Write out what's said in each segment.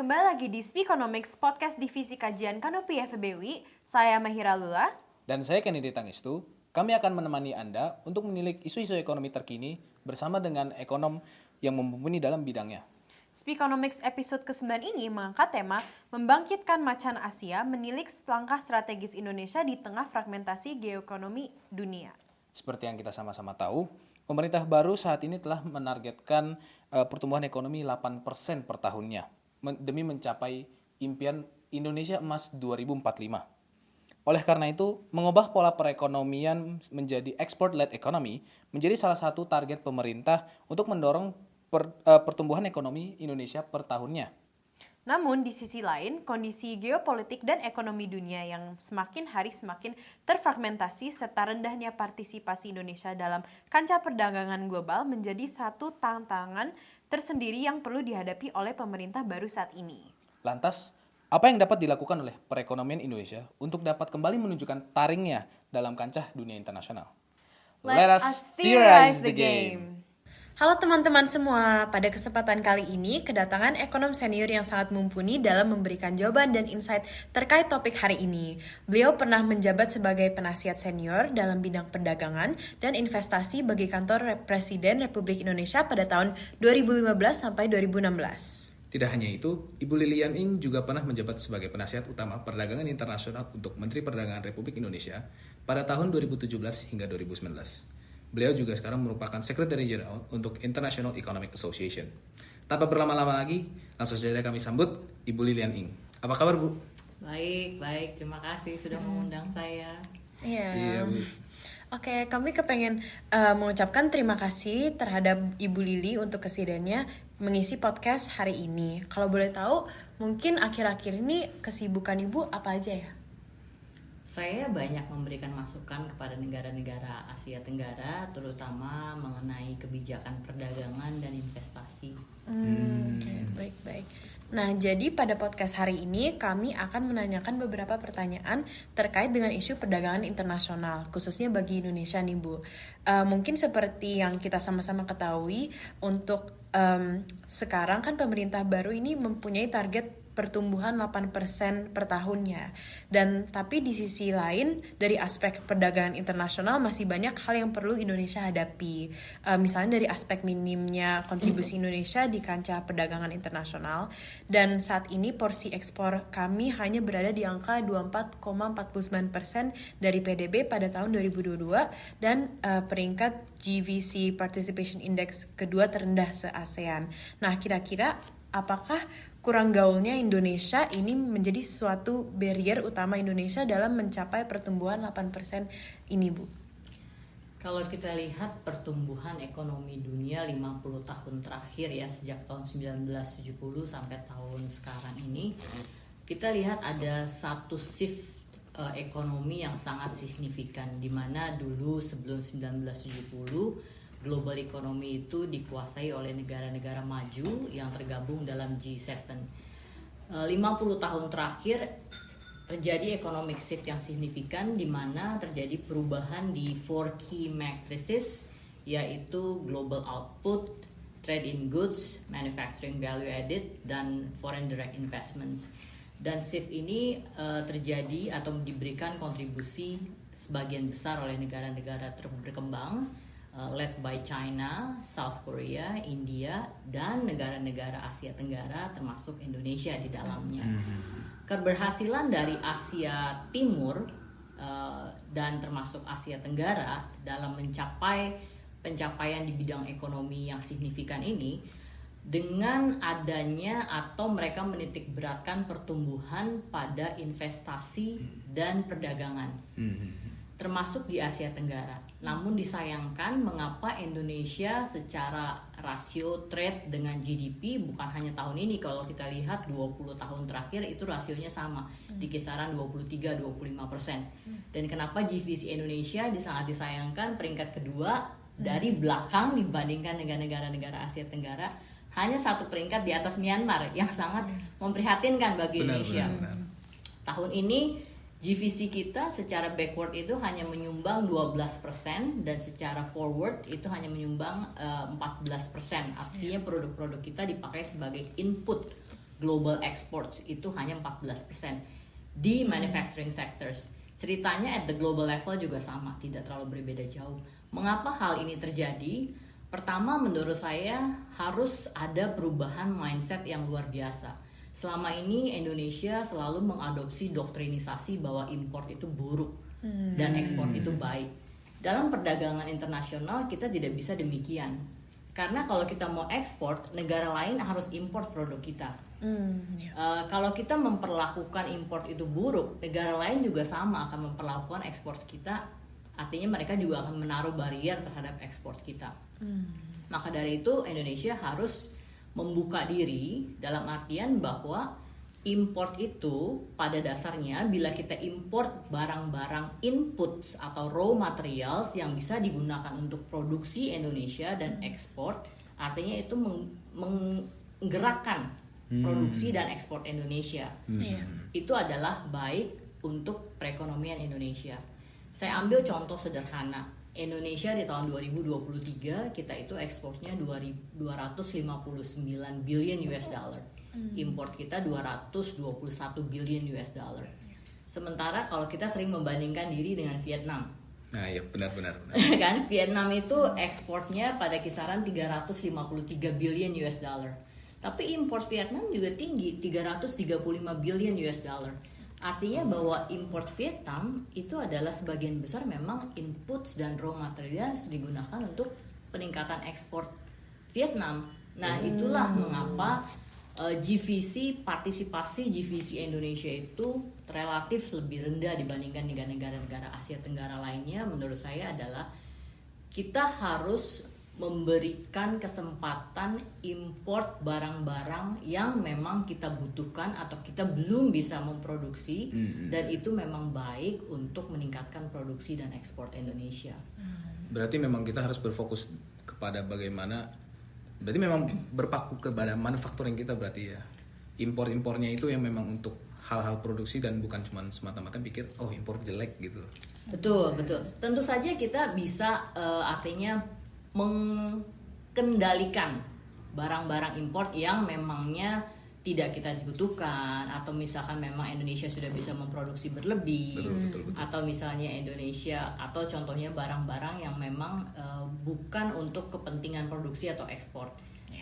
Kembali lagi di Speakonomics, podcast divisi kajian Kanopi FEB UI. Saya Mahira Lula. Dan saya Kennedy Tangistu. Kami akan menemani Anda untuk menilik isu-isu ekonomi terkini bersama dengan ekonom yang mumpuni dalam bidangnya. Speakonomics episode ke-9 ini mengangkat tema Membangkitkan Macan Asia, menilik langkah strategis Indonesia di tengah fragmentasi geoekonomi dunia. Seperti yang kita sama-sama tahu, pemerintah baru saat ini telah menargetkan pertumbuhan ekonomi 8% per tahunnya demi mencapai impian Indonesia Emas 2045. Oleh karena itu, mengubah pola perekonomian menjadi export-led economy menjadi salah satu target pemerintah untuk mendorong pertumbuhan ekonomi Indonesia per tahunnya. Namun di sisi lain, kondisi geopolitik dan ekonomi dunia yang semakin hari semakin terfragmentasi serta rendahnya partisipasi Indonesia dalam kancah perdagangan global menjadi satu tantangan tersendiri yang perlu dihadapi oleh pemerintah baru saat ini. Lantas, apa yang dapat dilakukan oleh perekonomian Indonesia untuk dapat kembali menunjukkan taringnya dalam kancah dunia internasional? Let us theorize the game. Halo teman-teman semua, pada kesempatan kali ini kedatangan ekonom senior yang sangat mumpuni dalam memberikan jawaban dan insight terkait topik hari ini. Beliau pernah menjabat sebagai penasihat senior dalam bidang perdagangan dan investasi bagi kantor Presiden Republik Indonesia pada tahun 2015 sampai 2016. Tidak hanya itu, Ibu Lilian Ing juga pernah menjabat sebagai penasihat utama perdagangan internasional untuk Menteri Perdagangan Republik Indonesia pada tahun 2017 hingga 2019. Beliau juga sekarang merupakan Secretary General untuk International Economic Association. Tanpa berlama-lama lagi, langsung saja kami sambut Ibu Lilian Ing. Apa kabar, Bu? Baik. Terima kasih sudah mengundang saya. Iya, Bu. Oke, kami kepengen mengucapkan terima kasih terhadap Ibu Lili untuk kesediaannya mengisi podcast hari ini. Kalau boleh tahu, mungkin akhir-akhir ini kesibukan Ibu apa aja ya? Saya banyak memberikan masukan kepada negara-negara Asia Tenggara, terutama mengenai kebijakan perdagangan dan investasi. Oke, baik. Nah, jadi pada podcast hari ini kami akan menanyakan beberapa pertanyaan terkait dengan isu perdagangan internasional, khususnya bagi Indonesia nih, Bu. Mungkin seperti yang kita sama-sama ketahui, untuk sekarang kan pemerintah baru ini mempunyai target pertumbuhan 8% per tahunnya. Dan tapi di sisi lain dari aspek perdagangan internasional masih banyak hal yang perlu Indonesia hadapi. Misalnya dari aspek minimnya kontribusi Indonesia di kancah perdagangan internasional, dan saat ini porsi ekspor kami hanya berada di angka 24,49% dari PDB pada tahun 2022 dan peringkat GVC Participation Index kedua terendah se-ASEAN. Nah, kira-kira apakah kurang gaulnya Indonesia ini menjadi suatu barrier utama Indonesia dalam mencapai pertumbuhan 8% ini, Bu? Kalau kita lihat pertumbuhan ekonomi dunia 50 tahun terakhir ya, sejak tahun 1970 sampai tahun sekarang ini, kita lihat ada satu shift ekonomi yang sangat signifikan, di mana dulu sebelum 1970 global economy itu dikuasai oleh negara-negara maju yang tergabung dalam G7. 50 tahun terakhir terjadi economic shift yang signifikan, di mana terjadi perubahan di 4 key matrices, yaitu global output, trade in goods, manufacturing value added, dan foreign direct investments. Dan shift ini terjadi atau diberikan kontribusi sebagian besar oleh negara-negara berkembang, led by China, South Korea, India, dan negara-negara Asia Tenggara termasuk Indonesia di dalamnya. Keberhasilan dari Asia Timur dan termasuk Asia Tenggara dalam mencapai pencapaian di bidang ekonomi yang signifikan ini dengan adanya atau mereka menitik beratkan pertumbuhan pada investasi dan perdagangan. Termasuk di Asia Tenggara. Namun disayangkan mengapa Indonesia secara rasio trade dengan GDP bukan hanya tahun ini, kalau kita lihat 20 tahun terakhir itu rasionya sama di kisaran 23-25%. Dan kenapa GVC Indonesia sangat disayangkan peringkat kedua dari belakang dibandingkan negara-negara Asia Tenggara, hanya satu peringkat di atas Myanmar, yang sangat memprihatinkan bagi Indonesia. Benar. Tahun ini GVC kita secara backward itu hanya menyumbang 12% dan secara forward itu hanya menyumbang 14%. Artinya produk-produk kita dipakai sebagai input global exports itu hanya 14% di manufacturing sectors. Ceritanya at the global level juga sama, tidak terlalu berbeda jauh. Mengapa hal ini terjadi? Pertama, menurut saya harus ada perubahan mindset yang luar biasa. Selama ini Indonesia selalu mengadopsi doktrinisasi bahwa import itu buruk dan ekspor itu baik. Dalam perdagangan internasional kita tidak bisa demikian. Karena kalau kita mau ekspor, negara lain harus import produk kita. Kalau kita memperlakukan import itu buruk, negara lain juga sama akan memperlakukan ekspor kita. Artinya mereka juga akan menaruh barrier terhadap ekspor kita. Maka dari itu Indonesia harus membuka diri dalam artian bahwa import itu pada dasarnya bila kita import barang-barang inputs atau raw materials yang bisa digunakan untuk produksi Indonesia dan ekspor, artinya itu menggerakkan produksi dan ekspor Indonesia. Itu adalah baik untuk perekonomian Indonesia. Saya ambil contoh sederhana. Indonesia di tahun 2023 kita itu ekspornya 259 billion US dollar. Import kita 221 billion US dollar. Sementara kalau kita sering membandingkan diri dengan Vietnam. Nah, ya benar. Kan Vietnam itu ekspornya pada kisaran 353 billion US dollar. Tapi import Vietnam juga tinggi, 335 billion US dollar. Artinya bahwa import Vietnam itu adalah sebagian besar memang inputs dan raw materials digunakan untuk peningkatan ekspor Vietnam. Nah, itulah mengapa partisipasi GVC Indonesia itu relatif lebih rendah dibandingkan dengan negara-negara Asia Tenggara lainnya. Menurut saya adalah kita harus memberikan kesempatan import barang-barang yang memang kita butuhkan atau kita belum bisa memproduksi, dan itu memang baik untuk meningkatkan produksi dan ekspor Indonesia. Berarti memang kita harus berfokus kepada bagaimana, berarti memang berpaku kepada manufacturing kita berarti ya. Impor-impornya itu yang memang untuk hal-hal produksi dan bukan cuma semata-mata pikir oh impor jelek gitu. Betul. Tentu saja kita bisa artinya mengendalikan barang-barang import yang memangnya tidak kita butuhkan, atau misalkan memang Indonesia sudah bisa memproduksi berlebih, betul. atau misalnya Indonesia atau contohnya barang-barang yang memang bukan untuk kepentingan produksi atau ekspor.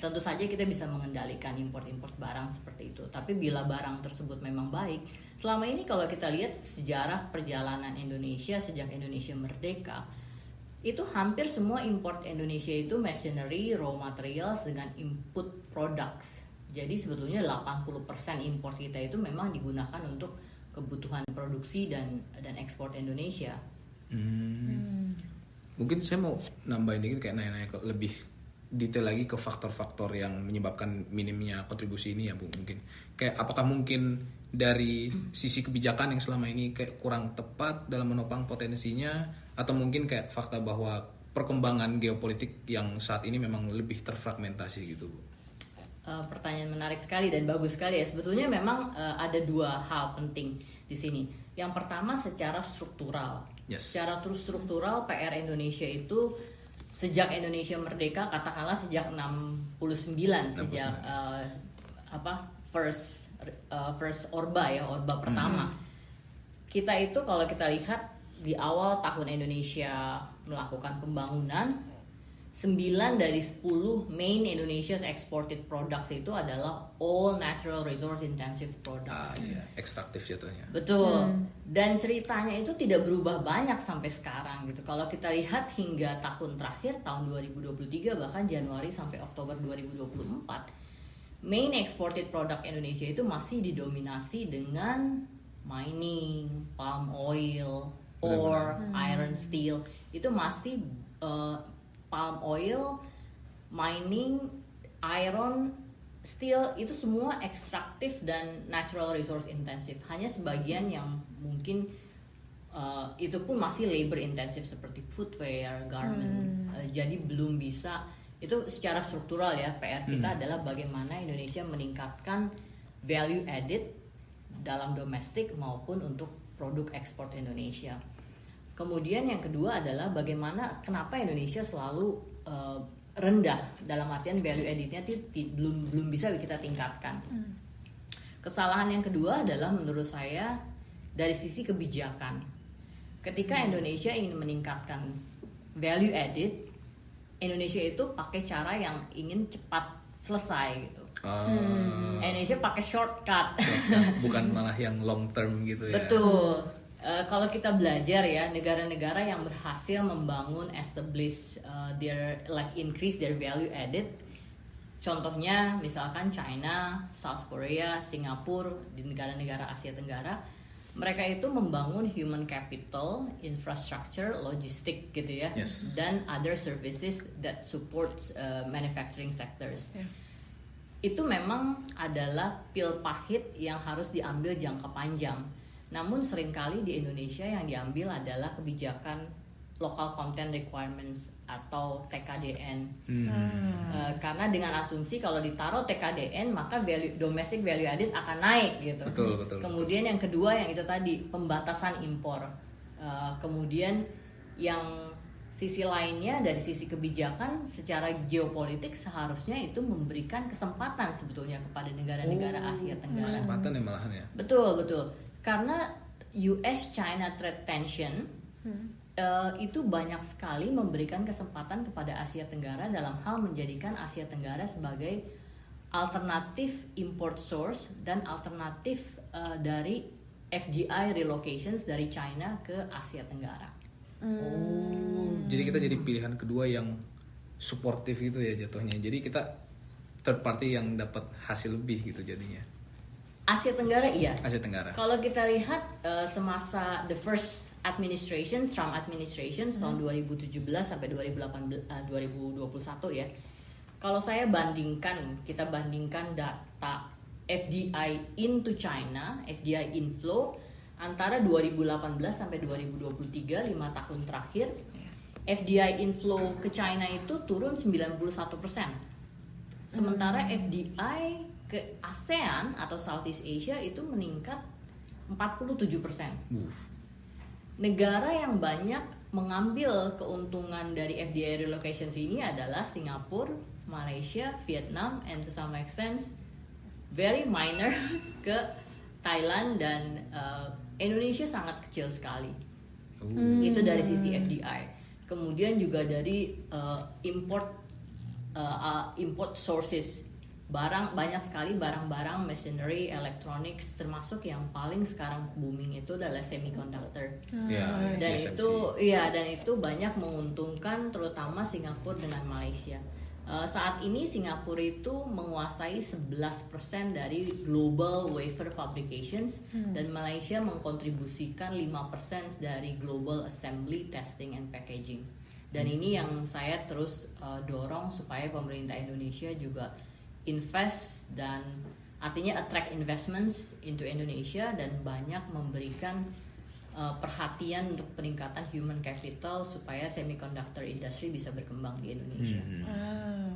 Tentu saja kita bisa mengendalikan import barang seperti itu. Tapi bila barang tersebut memang baik, selama ini kalau kita lihat sejarah perjalanan Indonesia sejak Indonesia merdeka, itu hampir semua import Indonesia itu machinery, raw materials dengan input products. Jadi sebetulnya 80% import kita itu memang digunakan untuk kebutuhan produksi dan ekspor Indonesia. Mungkin saya mau nambahin dikit kayak nanya-nanya lebih detail lagi ke faktor-faktor yang menyebabkan minimnya kontribusi ini ya Bu. Mungkin kayak apakah mungkin dari sisi kebijakan yang selama ini kayak kurang tepat dalam menopang potensinya, atau mungkin kayak fakta bahwa perkembangan geopolitik yang saat ini memang lebih terfragmentasi gitu Bu? Pertanyaan menarik sekali dan bagus sekali ya. Sebetulnya memang ada dua hal penting di sini. Yang pertama secara struktural. Yes. Secara struktural PR Indonesia itu sejak Indonesia merdeka, katakanlah sejak 69. Sejak first Orba pertama. Kita itu kalau kita lihat di awal tahun Indonesia melakukan pembangunan, 9 dari 10 main Indonesia's exported products itu adalah all natural resource intensive products. Ekstraktif jatuhnya. Betul. Dan ceritanya itu tidak berubah banyak sampai sekarang gitu. Kalau kita lihat hingga tahun terakhir, tahun 2023 bahkan Januari sampai Oktober 2024, main exported product Indonesia itu masih didominasi dengan mining, palm oil, ore, iron, steel. Itu masih palm oil, mining, iron, steel, itu semua ekstraktif dan natural resource intensive. Hanya sebagian yang mungkin itu pun masih labor intensive seperti footwear, garment. Jadi belum bisa. Itu secara struktural ya, PR kita adalah bagaimana Indonesia meningkatkan value added dalam domestik maupun untuk produk ekspor Indonesia. Kemudian yang kedua adalah bagaimana kenapa Indonesia selalu rendah dalam artian value added-nya belum bisa kita tingkatkan. Kesalahan yang kedua adalah menurut saya dari sisi kebijakan. Ketika Indonesia ingin meningkatkan value added, Indonesia itu pakai cara yang ingin cepat selesai gitu. Indonesia pakai shortcut. Bukan malah yang long term gitu ya. Betul. Kalau kita belajar ya, negara-negara yang berhasil membangun, establish increase their value added. Contohnya misalkan China, South Korea, Singapura, di negara-negara Asia Tenggara, mereka itu membangun human capital, infrastructure, logistik gitu ya, Yes. dan other services that supports manufacturing sectors. Yeah. Itu memang adalah pil pahit yang harus diambil jangka panjang. Namun seringkali di Indonesia yang diambil adalah kebijakan local content requirements atau TKDN. Karena dengan asumsi kalau ditaruh TKDN maka domestic value added akan naik gitu. Betul. Kemudian yang kedua yang itu tadi pembatasan impor. Kemudian yang sisi lainnya dari sisi kebijakan secara geopolitik seharusnya itu memberikan kesempatan sebetulnya kepada negara-negara Asia Tenggara. Kesempatan ya malahan ya. Betul. Karena US-China trade tension itu banyak sekali memberikan kesempatan kepada Asia Tenggara dalam hal menjadikan Asia Tenggara sebagai alternatif import source dan alternatif dari FDI relocations dari China ke Asia Tenggara. Jadi kita jadi pilihan kedua yang suportif gitu ya jatuhnya. Jadi kita third party yang dapat hasil lebih gitu jadinya. Asia Tenggara iya. Asia Tenggara. Kalau kita lihat semasa the first administration, Trump administration tahun 2017 sampai 2021 ya. Kalau saya kita bandingkan data FDI into China, FDI inflow antara 2018 sampai 2023 5 tahun terakhir, FDI inflow ke China itu turun 91%. Sementara FDI ke ASEAN atau Southeast Asia itu meningkat 47%. Negara yang banyak mengambil keuntungan dari FDI relocations ini adalah Singapura, Malaysia, Vietnam, and to some extent very minor ke Thailand dan Indonesia sangat kecil sekali. Itu dari sisi FDI. Kemudian juga dari import sources. Banyak sekali barang-barang machinery, electronics, termasuk yang paling sekarang booming itu adalah semiconductor. Dan itu banyak menguntungkan terutama Singapura dengan Malaysia. Saat ini Singapura itu menguasai 11% dari global wafer fabrications dan Malaysia mengkontribusikan 5% dari global assembly, testing, and packaging. Dan ini yang saya terus dorong supaya pemerintah Indonesia juga invest dan artinya attract investments into Indonesia dan banyak memberikan perhatian untuk peningkatan human capital supaya semiconductor industry bisa berkembang di Indonesia.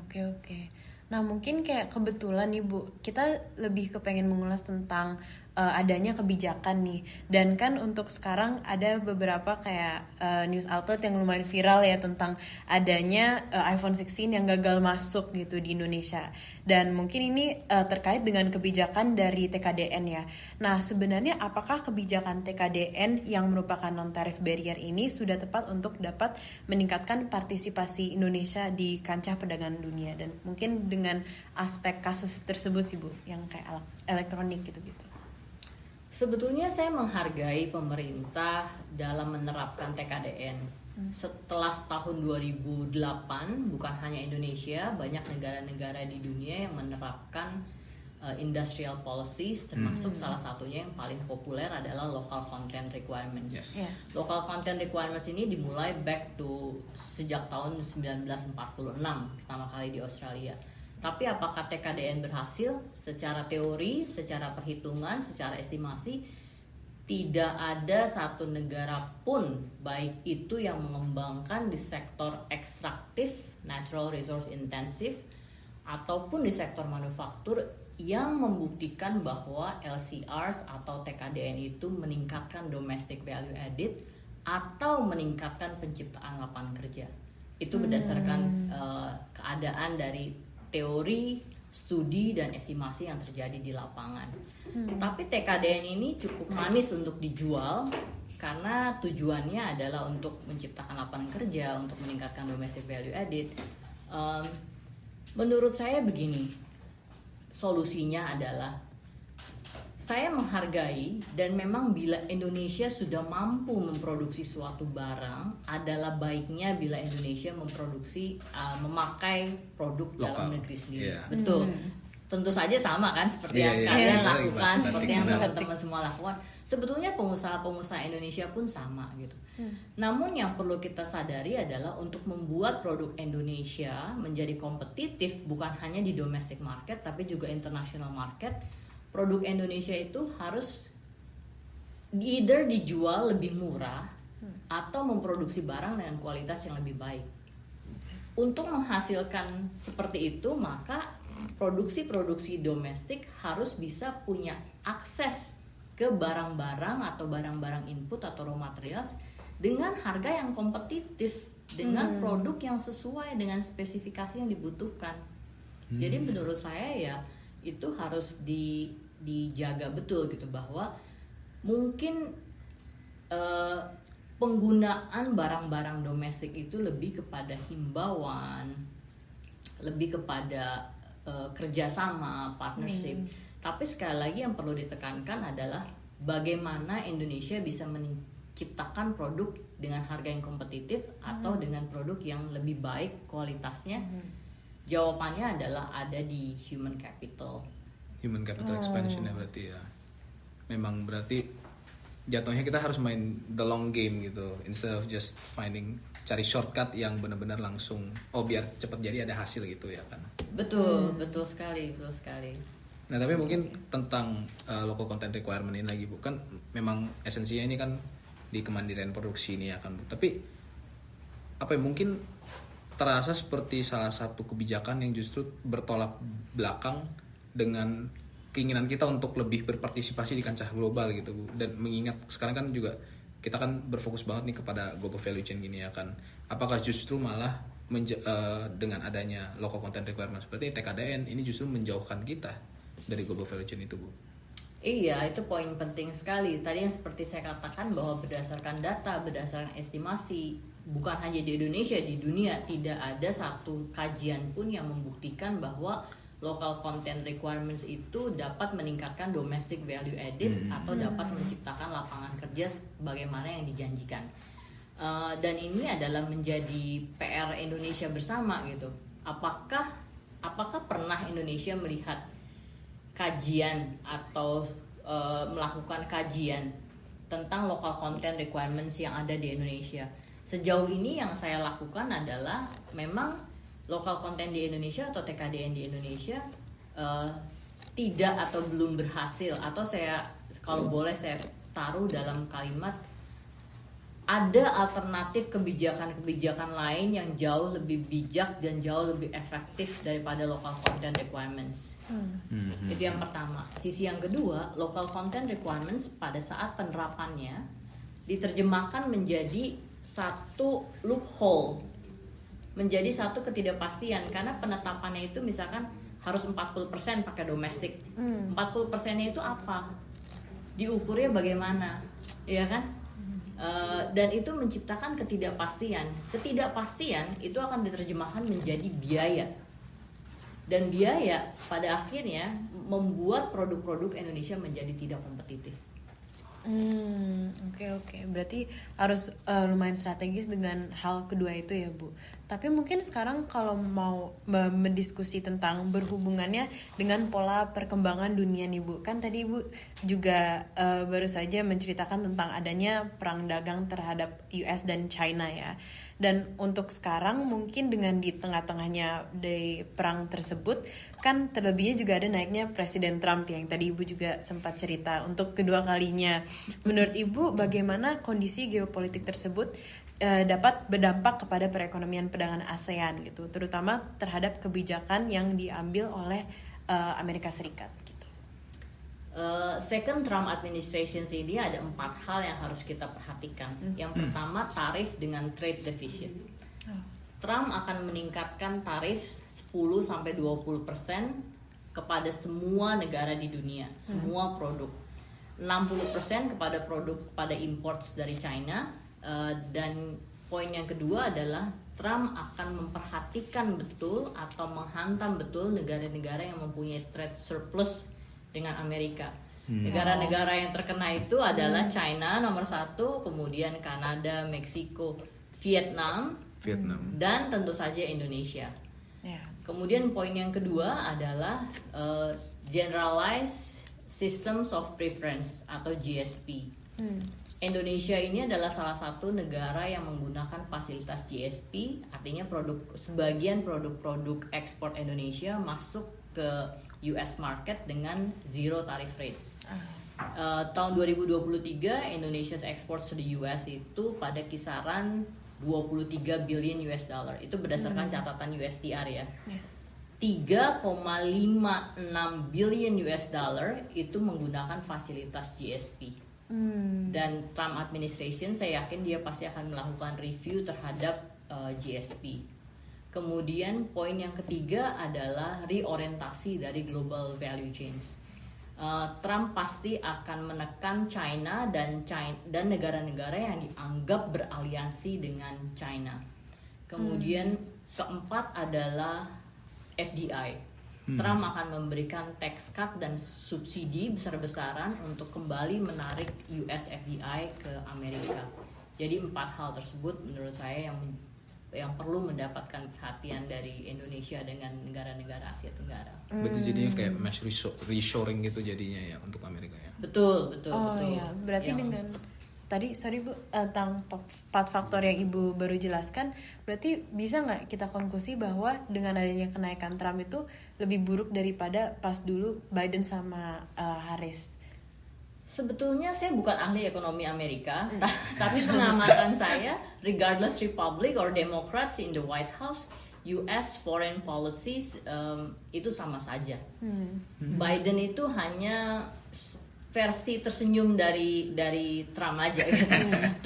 Oke. Nah mungkin kayak kebetulan nih Bu, kita lebih kepengen mengulas tentang adanya kebijakan nih. Dan kan untuk sekarang ada beberapa kayak news outlet yang lumayan viral ya tentang adanya iPhone 16 yang gagal masuk gitu di Indonesia. Dan mungkin ini terkait dengan kebijakan dari TKDN ya. Nah sebenarnya apakah kebijakan TKDN yang merupakan non-tarif barrier ini sudah tepat untuk dapat meningkatkan partisipasi Indonesia di kancah perdagangan dunia? Dan mungkin dengan aspek kasus tersebut sih Bu, yang kayak elektronik gitu-gitu. Sebetulnya saya menghargai pemerintah dalam menerapkan TKDN. Setelah tahun 2008, bukan hanya Indonesia, banyak negara-negara di dunia yang menerapkan industrial policies, termasuk salah satunya yang paling populer adalah local content requirements. Local content requirements ini dimulai sejak tahun 1946, pertama kali di Australia. Tapi apakah TKDN berhasil? Secara teori, secara perhitungan, secara estimasi, tidak ada satu negara pun, baik itu yang mengembangkan di sektor ekstraktif, natural resource intensive, ataupun di sektor manufaktur yang membuktikan bahwa LCRs atau TKDN itu meningkatkan domestic value added atau meningkatkan penciptaan lapangan kerja. Itu berdasarkan keadaan dari teori, studi dan estimasi yang terjadi di lapangan. Tapi TKDN ini cukup manis untuk dijual karena tujuannya adalah untuk menciptakan lapangan kerja, untuk meningkatkan domestic value added. Menurut saya begini, solusinya adalah saya menghargai dan memang bila Indonesia sudah mampu memproduksi suatu barang, adalah baiknya bila Indonesia memproduksi memakai produk dalam Lokal. negeri sendiri. Yeah. Betul. Tentu saja sama kan seperti yang Iya, kalian iya. lakukan, seperti yang Benar. teman-teman semua lakukan. Sebetulnya pengusaha-pengusaha Indonesia pun sama gitu. Namun yang perlu kita sadari adalah untuk membuat produk Indonesia menjadi kompetitif bukan hanya di domestic market tapi juga international market. Produk Indonesia itu harus either dijual lebih murah atau memproduksi barang dengan kualitas yang lebih baik. Untuk menghasilkan seperti itu, maka produksi-produksi domestik harus bisa punya akses ke barang-barang atau barang-barang input atau raw materials dengan harga yang kompetitif, dengan produk yang sesuai dengan spesifikasi yang dibutuhkan. Jadi menurut saya ya itu harus dijaga betul gitu, bahwa mungkin penggunaan barang-barang domestik itu lebih kepada himbauan, lebih kepada kerjasama, partnership. Tapi sekali lagi yang perlu ditekankan adalah bagaimana Indonesia bisa menciptakan produk dengan harga yang kompetitif atau dengan produk yang lebih baik kualitasnya. Jawabannya adalah ada di human capital. Human capital expansion ya berarti ya. Memang berarti jatuhnya kita harus main the long game gitu, instead of just cari shortcut yang benar-benar langsung biar cepat jadi ada hasil gitu ya kan. Betul, betul sekali, betul sekali. Nah tapi mungkin tentang local content requirement ini lagi Bu, kan memang esensinya ini kan di kemandirian produksi ini ya kan Bu. Tapi apa ya, mungkin terasa seperti salah satu kebijakan yang justru bertolak belakang dengan keinginan kita untuk lebih berpartisipasi di kancah global gitu Bu. Dan mengingat sekarang kan juga kita kan berfokus banget nih kepada global value chain gini ya kan. Apakah justru malah dengan adanya local content requirement seperti TKDN ini justru menjauhkan kita dari global value chain itu Bu? Iya, itu poin penting sekali. Tadi yang seperti saya katakan bahwa berdasarkan data, berdasarkan estimasi, bukan hanya di Indonesia, di dunia tidak ada satu kajian pun yang membuktikan bahwa local content requirements itu dapat meningkatkan domestic value added atau dapat menciptakan lapangan kerja sebagaimana yang dijanjikan. Dan ini adalah menjadi PR Indonesia bersama gitu. Apakah pernah Indonesia melihat kajian atau melakukan kajian tentang local content requirements yang ada di Indonesia? Sejauh ini yang saya lakukan adalah memang local content di Indonesia atau TKDN di Indonesia tidak atau belum berhasil, atau saya kalau boleh saya taruh dalam kalimat, ada alternatif kebijakan-kebijakan lain yang jauh lebih bijak dan jauh lebih efektif daripada local content requirements. Itu yang pertama. Sisi yang kedua, local content requirements pada saat penerapannya diterjemahkan menjadi satu loophole, menjadi satu ketidakpastian, karena penetapannya itu misalkan harus 40% pakai domestik. 40%-nya itu apa? Diukurnya bagaimana? Ya kan? Dan itu menciptakan ketidakpastian. Ketidakpastian itu akan diterjemahkan menjadi biaya. Dan biaya pada akhirnya membuat produk-produk Indonesia menjadi tidak kompetitif. Oke. Berarti harus lumayan strategis dengan hal kedua itu ya Bu. Tapi mungkin sekarang kalau mau mendiskusi tentang berhubungannya dengan pola perkembangan dunia nih Bu. Kan tadi Bu juga baru saja menceritakan tentang adanya perang dagang terhadap US dan China ya. Dan untuk sekarang mungkin dengan di tengah-tengahnya dari perang tersebut, kan terlebihnya juga ada naiknya Presiden Trump yang tadi Ibu juga sempat cerita untuk kedua kalinya. Menurut Ibu bagaimana kondisi geopolitik tersebut dapat berdampak kepada perekonomian perdagangan ASEAN gitu, terutama terhadap kebijakan yang diambil oleh Amerika Serikat gitu. Second Trump administration ini ada 4 hal yang harus kita perhatikan. Yang pertama, tarif dengan trade deficit. Trump akan meningkatkan tarif 10-20% kepada semua negara di dunia, semua produk. 60% kepada imports dari China, dan poin yang kedua adalah Trump akan memperhatikan betul atau menghantam betul negara-negara yang mempunyai trade surplus dengan Amerika. Negara-negara yang terkena itu adalah China nomor 1, kemudian Kanada, Meksiko, Vietnam, dan tentu saja Indonesia. Kemudian poin yang kedua adalah Generalized Systems of Preference atau GSP. Indonesia ini adalah salah satu negara yang menggunakan fasilitas GSP, artinya sebagian produk-produk ekspor Indonesia masuk ke US market dengan zero tariff rates. Tahun 2023 Indonesia's exports to the US itu pada kisaran 23 billion US dollar. Itu berdasarkan catatan USTR ya. 3,56 billion US dollar itu menggunakan fasilitas GSP. Dan Trump administration saya yakin dia pasti akan melakukan review terhadap GSP. Kemudian poin yang ketiga adalah reorientasi dari global value chains. Trump pasti akan menekan China dan negara-negara yang dianggap beraliansi dengan China. Kemudian keempat adalah FDI. Trump akan memberikan tax cut dan subsidi besar-besaran untuk kembali menarik US FDI ke Amerika. Jadi 4 hal tersebut menurut saya yang perlu mendapatkan perhatian dari Indonesia dengan negara-negara Asia Tenggara. Berarti jadinya kayak mass reshoring gitu jadinya ya untuk Amerika ya. Betul. Ya, berarti dengan tadi Bu tentang 4 faktor yang Ibu baru jelaskan, berarti bisa nggak kita konklusi bahwa dengan adanya kenaikan Trump itu lebih buruk daripada pas dulu Biden sama Harris? Sebetulnya saya bukan ahli ekonomi Amerika, tapi pengamatan saya, regardless Republic or Democrats in the White House, US foreign policies itu sama saja. Biden itu hanya versi tersenyum dari Trump aja. 75%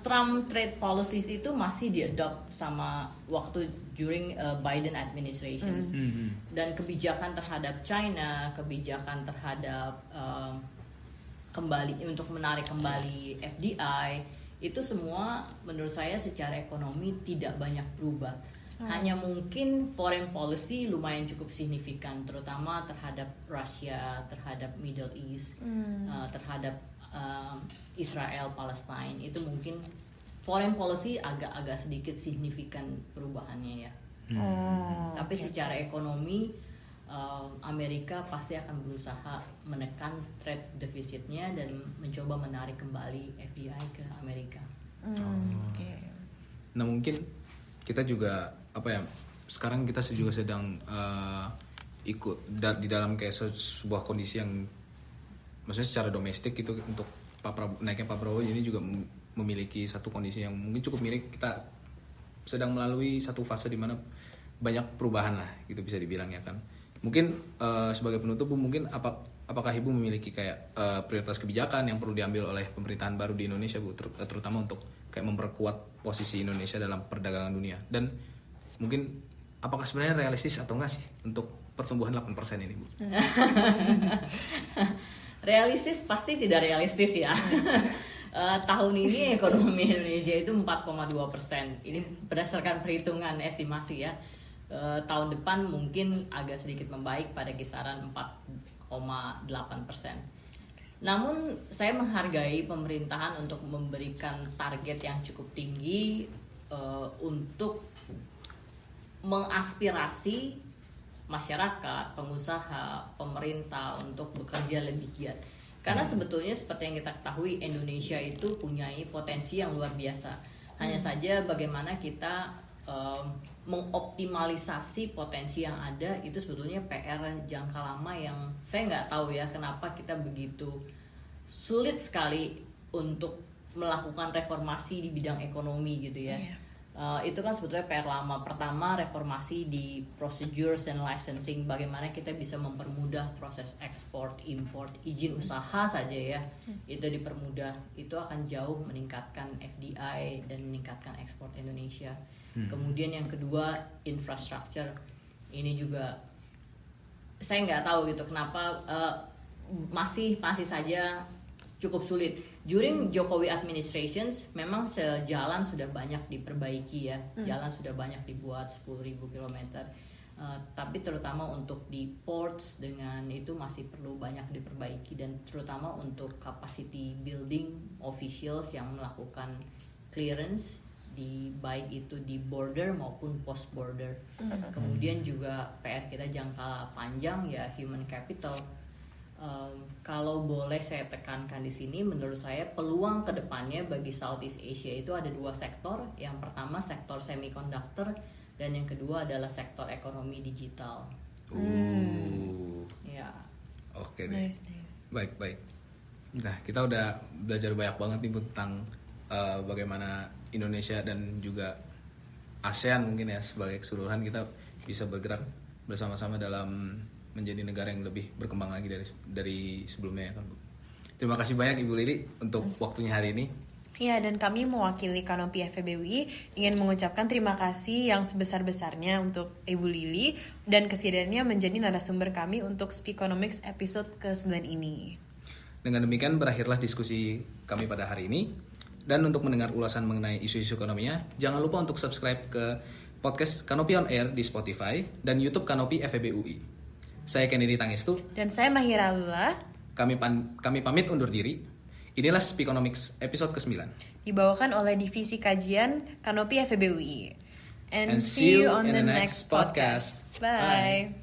Trump trade policies itu masih diadopt sama waktu during Biden administrations. Dan kebijakan terhadap China, kebijakan terhadap untuk menarik kembali FDI, itu semua menurut saya secara ekonomi tidak banyak berubah. Hanya mungkin foreign policy lumayan cukup signifikan, terutama terhadap Rusia, terhadap Middle East, terhadap Israel, Palestine. Itu mungkin foreign policy agak sedikit signifikan perubahannya ya. Tapi secara ekonomi Amerika pasti akan berusaha menekan trade defisitnya dan mencoba menarik kembali FDI ke Amerika. Nah mungkin kita juga sekarang kita juga sedang ikut di dalam kayak sebuah kondisi yang maksudnya secara domestik itu untuk naiknya Pak Prabowo ini juga memiliki satu kondisi yang mungkin cukup mirip. Kita sedang melalui satu fase di mana banyak perubahan lah gitu bisa dibilang ya kan. Mungkin sebagai penutup Bu, mungkin apakah Ibu memiliki kayak prioritas kebijakan yang perlu diambil oleh pemerintahan baru di Indonesia Bu, terutama untuk kayak memperkuat posisi Indonesia dalam perdagangan dunia, dan mungkin apakah sebenarnya realistis atau enggak sih untuk pertumbuhan 8% ini Bu? Realistis pasti tidak realistis ya. Tahun ini ekonomi Indonesia itu 4,2%. Ini berdasarkan perhitungan estimasi ya. Tahun depan mungkin agak sedikit membaik pada kisaran 4,8%. Namun saya menghargai pemerintahan untuk memberikan target yang cukup tinggi untuk mengaspirasi masyarakat, pengusaha, pemerintah untuk bekerja lebih giat. Karena sebetulnya seperti yang kita ketahui, Indonesia itu punya potensi yang luar biasa. Hanya saja bagaimana kita mengoptimalisasi potensi yang ada, itu sebetulnya PR jangka lama yang saya nggak tahu ya kenapa kita begitu sulit sekali untuk melakukan reformasi di bidang ekonomi gitu ya. Itu kan sebetulnya PR lama. Pertama, reformasi di procedures and licensing, bagaimana kita bisa mempermudah proses ekspor, import, izin usaha saja ya, itu dipermudah. Itu akan jauh meningkatkan FDI dan meningkatkan ekspor Indonesia. Kemudian yang kedua, infrastructure. ini juga saya nggak tahu gitu kenapa masih saja cukup sulit. During Jokowi administrations memang sejalan sudah banyak diperbaiki ya, jalan sudah banyak dibuat 10.000 kilometer. Tapi terutama untuk di ports dengan itu masih perlu banyak diperbaiki, dan terutama untuk capacity building officials yang melakukan clearance baik itu di border maupun post border. Kemudian juga PR kita jangka panjang ya human capital. Kalau boleh saya tekankan di sini, menurut saya peluang kedepannya bagi Southeast Asia itu ada dua sektor. Yang pertama sektor semiconductor, dan yang kedua adalah sektor ekonomi digital. Ya. Oke deh. Nice. Baik. Nah, kita udah belajar banyak banget nih Bu, tentang bagaimana Indonesia dan juga ASEAN mungkin ya sebagai keseluruhan kita bisa bergerak bersama-sama dalam menjadi negara yang lebih berkembang lagi dari sebelumnya ya kan Bu. Terima kasih banyak Ibu Lili untuk waktunya hari ini. Ya, dan kami mewakili Kanopi FEB UI ingin mengucapkan terima kasih yang sebesar-besarnya untuk Ibu Lili dan kesediaannya menjadi narasumber kami untuk Speakonomics episode ke-9 ini. Dengan demikian berakhirlah diskusi kami pada hari ini. Dan untuk mendengar ulasan mengenai isu-isu ekonominya, jangan lupa untuk subscribe ke podcast Kanopi on Air di Spotify dan YouTube Kanopi FEB UI. Saya Kennedy Tangestu. Dan saya Mahira Lula. Kami pamit undur diri. Inilah Speakonomics episode ke-9. Dibawakan oleh Divisi Kajian Kanopi FEB UI. And see you on the next podcast. Bye.